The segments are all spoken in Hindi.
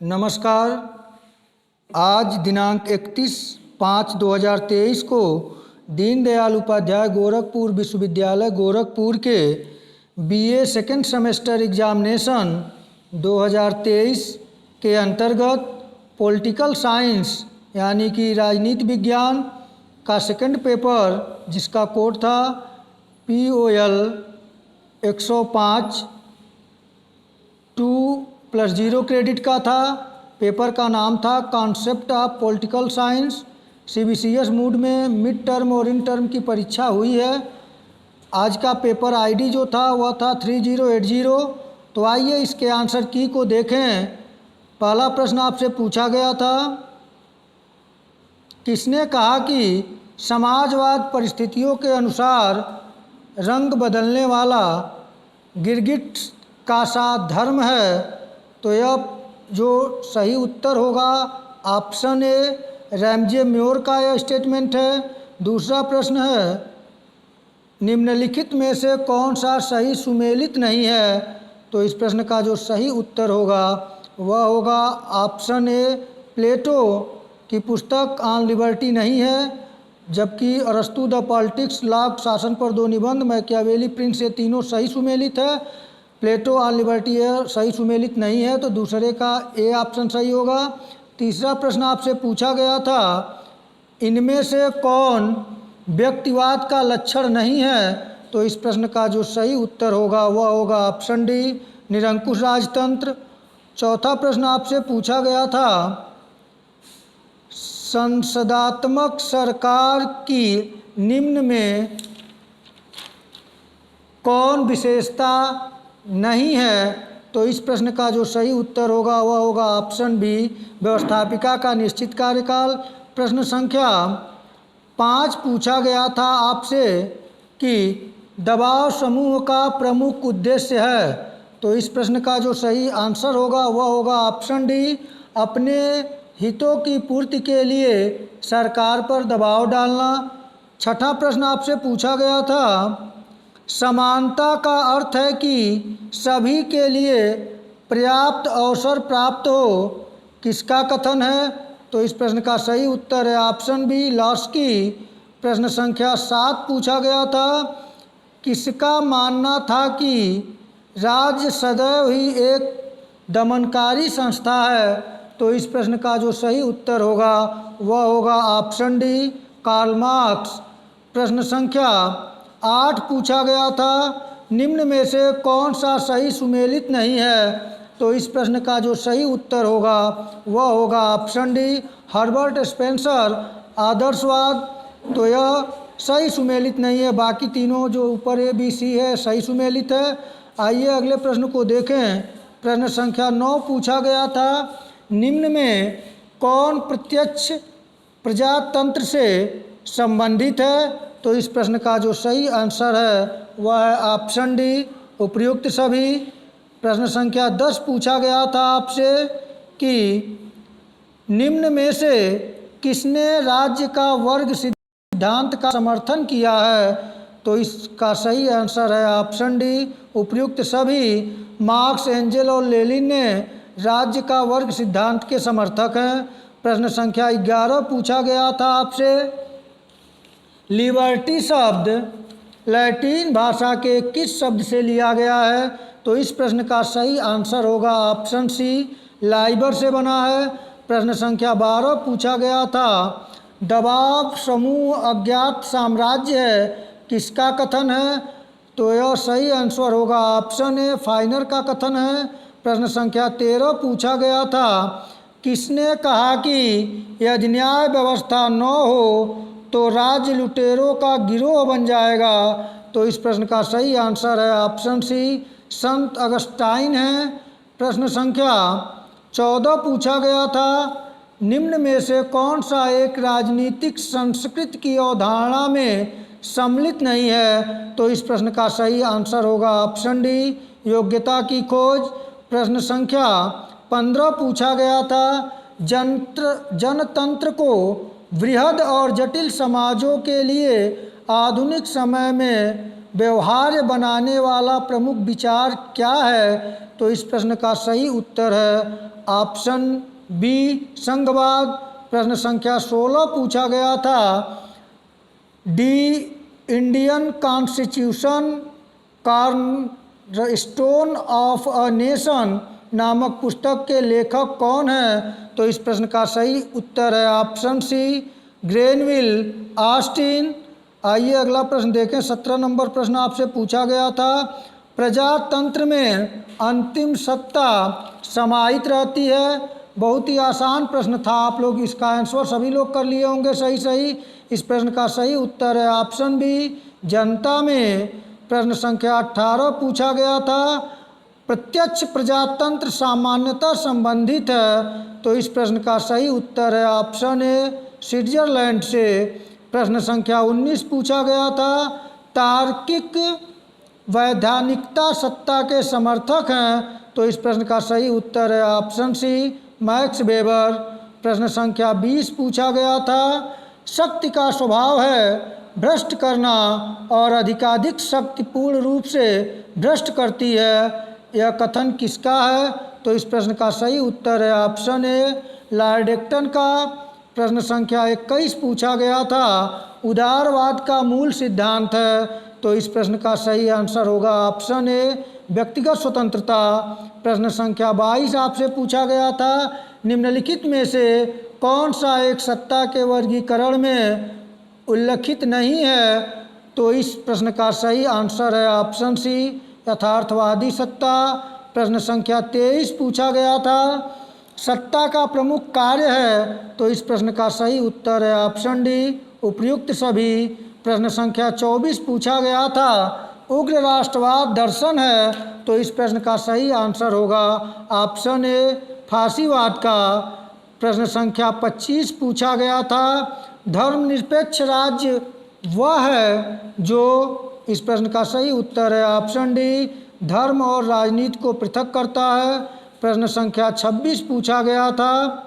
नमस्कार। आज दिनांक 31/5/2023 को दीनदयाल उपाध्याय गोरखपुर विश्वविद्यालय गोरखपुर के बीए सेकेंड सेमेस्टर एग्जामिनेशन 2023 के अंतर्गत पॉलिटिकल साइंस यानी कि राजनीति विज्ञान का सेकंड पेपर, जिसका कोड था POL 105 2+0 क्रेडिट का था। पेपर का नाम था concept of political science. CBCS mood में मिड टर्म और इन टर्म की परीक्षा हुई है। आज का पेपर ID जो था वह था 3080। तो आइए इसके आंसर की को देखें। पहला प्रश्न आपसे पूछा गया था, किसने कहा कि समाजवाद परिस्थितियों के अनुसार रंग बदलने वाला गिरगिट का सा धर्म है? तो यह जो सही उत्तर होगा ऑप्शन ए, रैमजे म्योर का यह स्टेटमेंट है। दूसरा प्रश्न है, निम्नलिखित में से कौन सा सही सुमेलित नहीं है? तो इस प्रश्न का जो सही उत्तर होगा वह होगा ऑप्शन ए, प्लेटो की पुस्तक ऑन लिबर्टी नहीं है, जबकि अरस्तु द पॉलिटिक्स, लॉ शासन पर 2 निबंध, मैकियावेली प्रिंस, ये तीनों सही सुमेलित है। प्लेटो ऑन लिबर्टी सही सुमेलित नहीं है, तो दूसरे का ए ऑप्शन सही होगा। तीसरा प्रश्न आपसे पूछा गया था, इनमें से कौन व्यक्तिवाद का लक्षण नहीं है? तो इस प्रश्न का जो सही उत्तर होगा वह होगा ऑप्शन डी, निरंकुश राजतंत्र। चौथा प्रश्न आपसे पूछा गया था, संसदात्मक सरकार की निम्न में कौन विशेषता नहीं है? तो इस प्रश्न का जो सही उत्तर होगा वह होगा ऑप्शन बी, व्यवस्थापिका का निश्चित कार्यकाल। प्रश्न संख्या 5 पूछा गया था आपसे कि दबाव समूह का प्रमुख उद्देश्य है। तो इस प्रश्न का जो सही आंसर होगा वह होगा ऑप्शन डी, अपने हितों की पूर्ति के लिए सरकार पर दबाव डालना। छठा प्रश्न आपसे पूछा गया था, समानता का अर्थ है कि सभी के लिए पर्याप्त अवसर प्राप्त हो, किसका कथन है? तो इस प्रश्न का सही उत्तर है ऑप्शन बी, लॉस्की। प्रश्न संख्या 7 पूछा गया था, किसका मानना था कि राज्य सदैव ही एक दमनकारी संस्था है? तो इस प्रश्न का जो सही उत्तर होगा वह होगा ऑप्शन डी, कार्ल मार्क्स। प्रश्न संख्या 8 पूछा गया था, निम्न में से कौन सा सही सुमेलित नहीं है? तो इस प्रश्न का जो सही उत्तर होगा वह होगा ऑप्शन डी, हर्बर्ट स्पेंसर, आदर्शवाद। तो यह सही सुमेलित नहीं है, बाकी तीनों जो ऊपर ए बी सी है सही सुमेलित है। आइए अगले प्रश्न को देखें। प्रश्न संख्या 9 पूछा गया था, निम्न में कौन प्रत्यक्ष प्रजातंत्र से संबंधित है? तो इस प्रश्न का जो सही आंसर है वह है ऑप्शन डी, उपर्युक्त सभी। प्रश्न संख्या 10 पूछा गया था आपसे कि निम्न में से किसने राज्य का वर्ग सिद्धांत का समर्थन किया है? तो इसका सही आंसर है ऑप्शन डी, उपर्युक्त सभी। मार्क्स, एंजेल और लेनिन ने राज्य का वर्ग सिद्धांत के समर्थक हैं। प्रश्न संख्या 11 पूछा गया था आपसे, लिबर्टी शब्द लैटिन भाषा के किस शब्द से लिया गया है? तो इस प्रश्न का सही आंसर होगा ऑप्शन सी, लाइबर से बना है। प्रश्न संख्या 12 पूछा गया था, दबाव समूह अज्ञात साम्राज्य है, किसका कथन है? तो यह सही आंसर होगा ऑप्शन ए, फाइनर का कथन है। प्रश्न संख्या 13 पूछा गया था, किसने कहा कि यदि न्याय व्यवस्था न हो तो राज्य लुटेरों का गिरोह बन जाएगा? तो इस प्रश्न का सही आंसर है ऑप्शन सी, संत अगस्टाइन है। प्रश्न संख्या 14 पूछा गया था, निम्न में से कौन सा एक राजनीतिक संस्कृति की अवधारणा में सम्मिलित नहीं है? तो इस प्रश्न का सही आंसर होगा ऑप्शन डी, योग्यता की खोज। प्रश्न संख्या 15 पूछा गया था, जनतंत्र को वृहद और जटिल समाजों के लिए आधुनिक समय में व्यवहार्य बनाने वाला प्रमुख विचार क्या है? तो इस प्रश्न का सही उत्तर है ऑप्शन बी संघवाद। प्रश्न संख्या 16 पूछा गया था, D Indian constitution cornerstone of a nation नामक पुस्तक के लेखक कौन है? तो इस प्रश्न का सही उत्तर है ऑप्शन सी ग्रेनविल ऑस्टिन। आइए अगला प्रश्न देखें। 17 नंबर प्रश्न आपसे पूछा गया था, प्रजातंत्र में अंतिम सत्ता समाहित रहती है। बहुत ही आसान प्रश्न था, आप लोग इसका आंसर सभी लोग कर लिए होंगे सही। इस प्रश्न का सही उत्तर है ऑप्शन बी जनता में। प्रश्न संख्या 18 पूछा गया था, प्रत्यक्ष प्रजातंत्र सामान्यतः संबंधित है। तो इस प्रश्न का सही उत्तर है ऑप्शन ए स्विट्जरलैंड से। प्रश्न संख्या 19 पूछा गया था, तार्किक वैधानिकता सत्ता के समर्थक हैं। तो इस प्रश्न का सही उत्तर है ऑप्शन सी मैक्स वेबर। प्रश्न संख्या 20 पूछा गया था, शक्ति का स्वभाव है भ्रष्ट करना और अधिकाधिक शक्ति पूर्ण रूप से भ्रष्ट करती है, यह कथन किसका है? तो इस प्रश्न का सही उत्तर है ऑप्शन ए लॉर्ड एक्टन का। प्रश्न संख्या 21 पूछा गया था, उदारवाद का मूल सिद्धांत है। तो इस प्रश्न का सही आंसर होगा ऑप्शन ए व्यक्तिगत स्वतंत्रता। प्रश्न संख्या 22 आपसे पूछा गया था, निम्नलिखित में से कौन सा एक सत्ता के वर्गीकरण में उल्लिखित नहीं है? तो इस प्रश्न का सही आंसर है ऑप्शन सी यथार्थवादी सत्ता। प्रश्न संख्या 23 पूछा गया था, सत्ता का प्रमुख कार्य है। तो इस प्रश्न का सही उत्तर है ऑप्शन डी उपयुक्त सभी। प्रश्न संख्या 24 पूछा गया था, उग्र राष्ट्रवाद दर्शन है। तो इस प्रश्न का सही आंसर होगा ऑप्शन ए फांसीवाद का। प्रश्न संख्या 25 पूछा गया था, धर्मनिरपेक्ष राज्य वह है जो, इस प्रश्न का सही उत्तर है ऑप्शन डी धर्म और राजनीति को पृथक करता है। प्रश्न संख्या 26 पूछा गया था,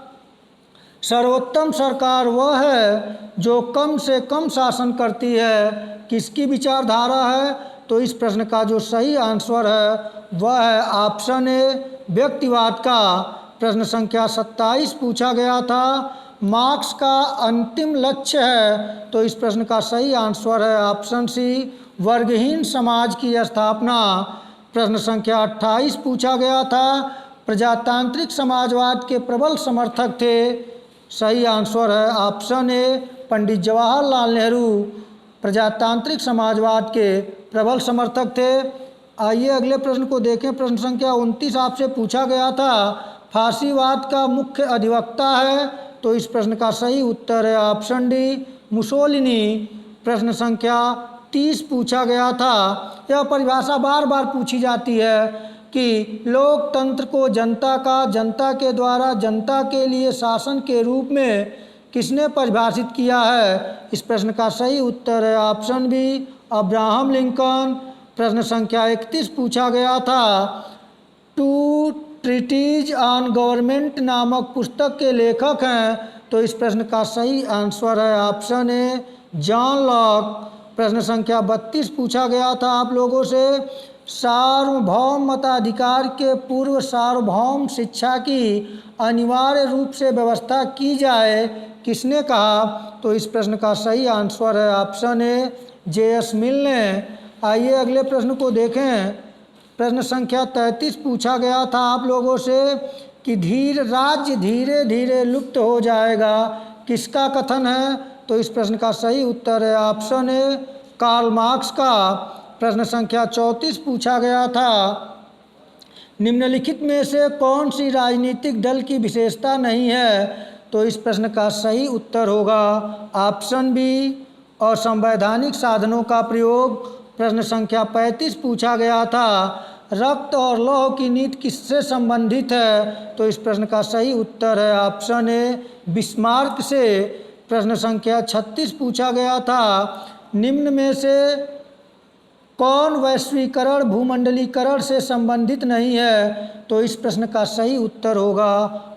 सर्वोत्तम सरकार वह है जो कम से कम शासन करती है, किसकी विचारधारा है? तो इस प्रश्न का जो सही आंसर है वह है ऑप्शन ए व्यक्तिवाद का। प्रश्न संख्या 27 पूछा गया था, मार्क्स का अंतिम लक्ष्य है। तो इस प्रश्न का सही आंसर है ऑप्शन सी वर्गहीन समाज की स्थापना। प्रश्न संख्या 28 पूछा गया था, प्रजातांत्रिक समाजवाद के प्रबल समर्थक थे। सही आंसर है ऑप्शन ए पंडित जवाहरलाल नेहरू प्रजातांत्रिक समाजवाद के प्रबल समर्थक थे। आइए अगले प्रश्न को देखें। प्रश्न संख्या 29 आपसे पूछा गया था, फांसीवाद का मुख्य अधिवक्ता है। तो इस प्रश्न का सही उत्तर है ऑप्शन डी मुसोलिनी। प्रश्न संख्या 30 पूछा गया था, यह परिभाषा बार बार पूछी जाती है कि लोकतंत्र को जनता का जनता के द्वारा जनता के लिए शासन के रूप में किसने परिभाषित किया है? इस प्रश्न का सही उत्तर है ऑप्शन बी अब्राहम लिंकन। प्रश्न संख्या 31 पूछा गया था, टू ट्रीटीज ऑन गवर्नमेंट नामक पुस्तक के लेखक हैं। तो इस प्रश्न का सही आंसर है ऑप्शन ए जॉन लॉक। प्रश्न संख्या 32 पूछा गया था आप लोगों से, सार्वभौम मताधिकार के पूर्व सार्वभौम शिक्षा की अनिवार्य रूप से व्यवस्था की जाए, किसने कहा? तो इस प्रश्न का सही आंसर है ऑप्शन ए जे.एस. मिल ने। आइए अगले प्रश्न को देखें। प्रश्न संख्या 33 पूछा गया था आप लोगों से कि राज्य धीरे धीरे लुप्त हो जाएगा, किसका कथन है? तो इस प्रश्न का सही उत्तर है ऑप्शन ए कार्ल मार्क्स का। प्रश्न संख्या 34 पूछा गया था, निम्नलिखित में से कौन सी राजनीतिक दल की विशेषता नहीं है? तो इस प्रश्न का सही उत्तर होगा ऑप्शन बी असंवैधानिक साधनों का प्रयोग। प्रश्न संख्या 35 पूछा गया था, रक्त और लौह की नीति किससे संबंधित है? तो इस प्रश्न का सही उत्तर है ऑप्शन ए बिस्मार्क से। प्रश्न संख्या 36 पूछा गया था, निम्न में से कौन वैश्वीकरण भूमंडलीकरण से संबंधित नहीं है? तो इस प्रश्न का सही उत्तर होगा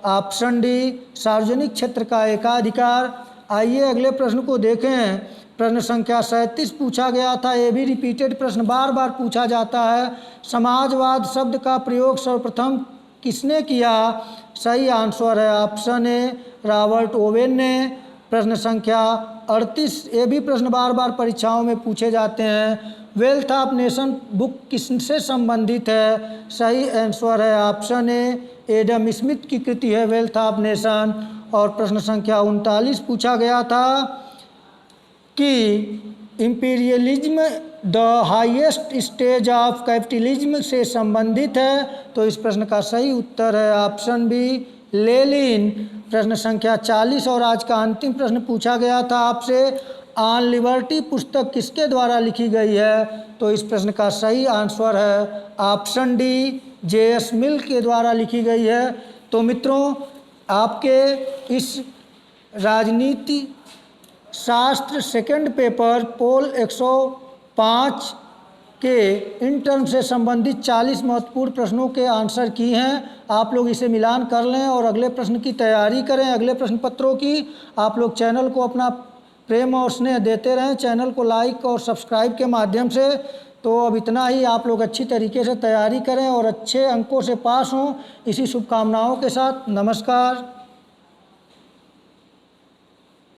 ऑप्शन डी सार्वजनिक क्षेत्र का एकाधिकार। आइए अगले प्रश्न को देखें। प्रश्न संख्या 37 पूछा गया था, ये भी रिपीटेड प्रश्न बार बार पूछा जाता है। समाजवाद शब्द का प्रयोग सर्वप्रथम किसने किया? सही आंसर है ऑप्शन ए रॉबर्ट ओवेन ने। प्रश्न संख्या 38, ये भी प्रश्न बार बार परीक्षाओं में पूछे जाते हैं। वेल्थ ऑफ नेशन बुक किससे संबंधित है? सही आंसर है ऑप्शन ए एडम स्मिथ की कृति है वेल्थ ऑफ नेशन। और प्रश्न संख्या 39 पूछा गया था कि imperialism the highest stage of capitalism से संबंधित है, तो इस प्रश्न का सही उत्तर है ऑप्शन बी लेनिन। प्रश्न संख्या 40 और आज का अंतिम प्रश्न पूछा गया था आपसे, ऑन लिबर्टी पुस्तक किसके द्वारा लिखी गई है? तो इस प्रश्न का सही आंसर है ऑप्शन डी जे.एस. मिल के द्वारा लिखी गई है। तो मित्रों, आपके इस राजनीति शास्त्र सेकंड पेपर पोल 105 के इन टर्म से संबंधित 40 महत्वपूर्ण प्रश्नों के आंसर की हैं। आप लोग इसे मिलान कर लें और अगले प्रश्न की तैयारी करें। अगले प्रश्न पत्रों की आप लोग चैनल को अपना प्रेम और स्नेह देते रहें, चैनल को लाइक और सब्सक्राइब के माध्यम से। तो अब इतना ही, आप लोग अच्छी तरीके से तैयारी करें और अच्छे अंकों से पास हों, इसी शुभकामनाओं के साथ नमस्कार।